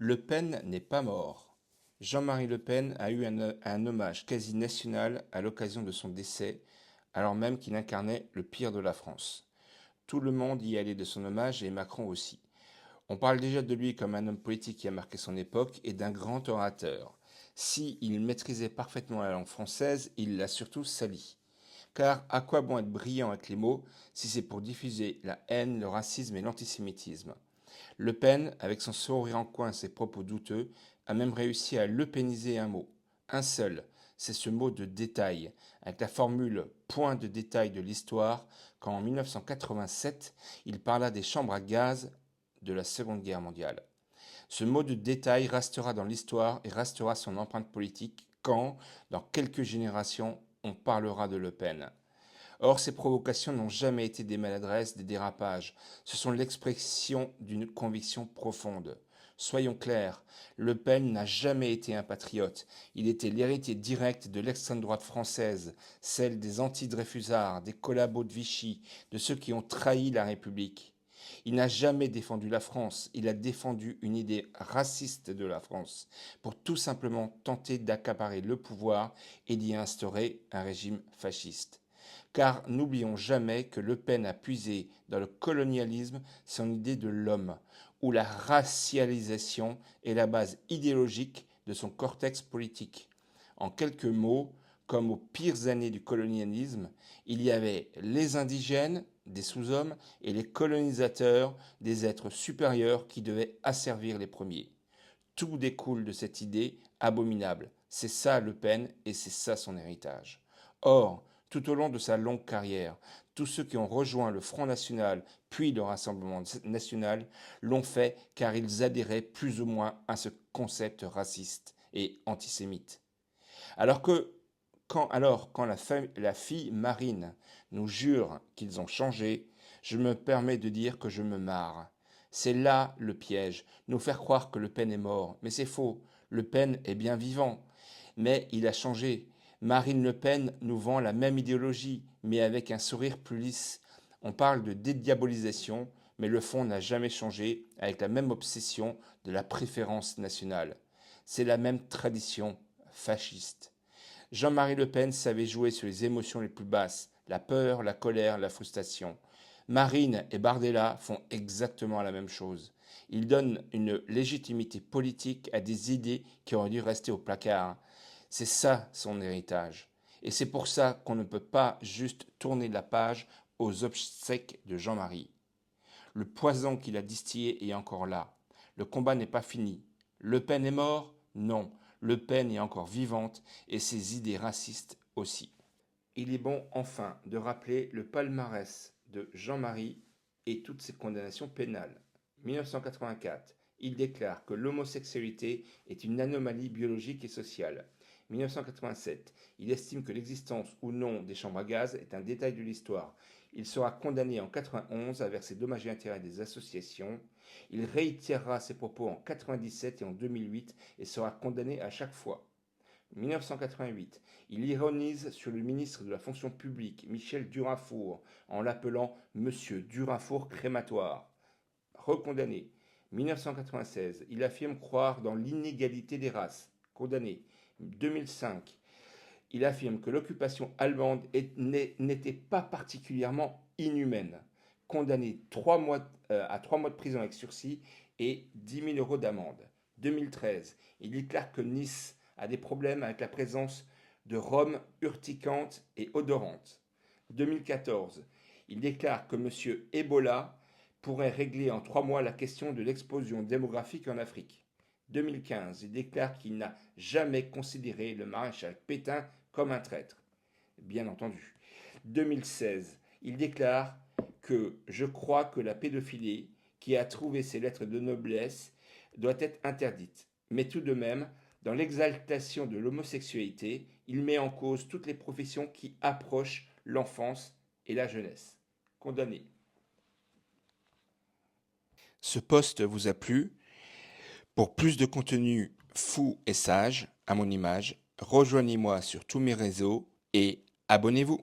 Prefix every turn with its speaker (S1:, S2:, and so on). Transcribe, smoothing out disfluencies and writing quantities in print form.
S1: Le Pen n'est pas mort. Jean-Marie Le Pen a eu un hommage quasi national à l'occasion de son décès, alors même qu'il incarnait le pire de la France. Tout le monde y allait de son hommage et Macron aussi. On parle déjà de lui comme un homme politique qui a marqué son époque et d'un grand orateur. Si il maîtrisait parfaitement la langue française, il l'a surtout salie. Car à quoi bon être brillant avec les mots si c'est pour diffuser la haine, le racisme et l'antisémitisme? Le Pen, avec son sourire en coin et ses propos douteux, a même réussi à lepéniser un mot. Un seul, c'est ce mot de détail, avec la formule point de détail de l'histoire, quand en 1987, il parla des chambres à gaz de la Seconde Guerre mondiale. Ce mot de détail restera dans l'histoire et restera son empreinte politique quand, dans quelques générations, on parlera de Le Pen. Or, ces provocations n'ont jamais été des maladresses, des dérapages. Ce sont l'expression d'une conviction profonde. Soyons clairs, Le Pen n'a jamais été un patriote. Il était l'héritier direct de l'extrême droite française, celle des anti-Dreyfusards, des collabos de Vichy, de ceux qui ont trahi la République. Il n'a jamais défendu la France, il a défendu une idée raciste de la France, pour tout simplement tenter d'accaparer le pouvoir et d'y instaurer un régime fasciste. Car n'oublions jamais que Le Pen a puisé dans le colonialisme son idée de l'homme, où la racialisation est la base idéologique de son cortex politique. En quelques mots, comme aux pires années du colonialisme, il y avait les indigènes, des sous-hommes, et les colonisateurs, des êtres supérieurs qui devaient asservir les premiers. Tout découle de cette idée abominable. C'est ça Le Pen et c'est ça son héritage. Or, tout au long de sa longue carrière, tous ceux qui ont rejoint le Front National puis le Rassemblement National l'ont fait car ils adhéraient plus ou moins à ce concept raciste et antisémite. Alors que quand la fille Marine nous jure qu'ils ont changé, je me permets de dire que je me marre. C'est là le piège, nous faire croire que Le Pen est mort. Mais c'est faux, Le Pen est bien vivant. Mais il a changé. Marine Le Pen nous vend la même idéologie, mais avec un sourire plus lisse. On parle de dédiabolisation, mais le fond n'a jamais changé, avec la même obsession de la préférence nationale. C'est la même tradition fasciste. Jean-Marie Le Pen savait jouer sur les émotions les plus basses, la peur, la colère, la frustration. Marine et Bardella font exactement la même chose. Ils donnent une légitimité politique à des idées qui auraient dû rester au placard. C'est ça son héritage. Et c'est pour ça qu'on ne peut pas juste tourner la page aux obsèques de Jean-Marie. Le poison qu'il a distillé est encore là. Le combat n'est pas fini. Le Pen est mort? Non. Le Pen est encore vivante et ses idées racistes aussi. Il est bon enfin de rappeler le palmarès de Jean-Marie et toutes ses condamnations pénales. 1984, il déclare que l'homosexualité est une anomalie biologique et sociale. 1987, il estime que l'existence ou non des chambres à gaz est un détail de l'histoire. Il sera condamné en 91 à verser dommages et intérêts des associations. Il réitérera ses propos en 97 et en 2008 et sera condamné à chaque fois. 1988, il ironise sur le ministre de la fonction publique, Michel Durafour, en l'appelant Monsieur Durafour crématoire. Recondamné. 1996, il affirme croire dans l'inégalité des races. Condamné. 2005, il affirme que l'occupation allemande n'était pas particulièrement inhumaine. Condamné à 3 mois de prison avec sursis et 10 000 euros d'amende. 2013, il déclare que Nice a des problèmes avec la présence de Rome urticante et odorante. 2014, il déclare que M. Ebola pourrait régler en 3 mois la question de l'explosion démographique en Afrique. 2015, il déclare qu'il n'a jamais considéré le maréchal Pétain comme un traître. Bien entendu. 2016, il déclare que je crois que la pédophilie, qui a trouvé ses lettres de noblesse, doit être interdite. Mais tout de même, dans l'exaltation de l'homosexualité, il met en cause toutes les professions qui approchent l'enfance et la jeunesse. Condamné. Ce post vous a plu? Pour plus de contenu fou et sage, à mon image, rejoignez-moi sur tous mes réseaux et abonnez-vous.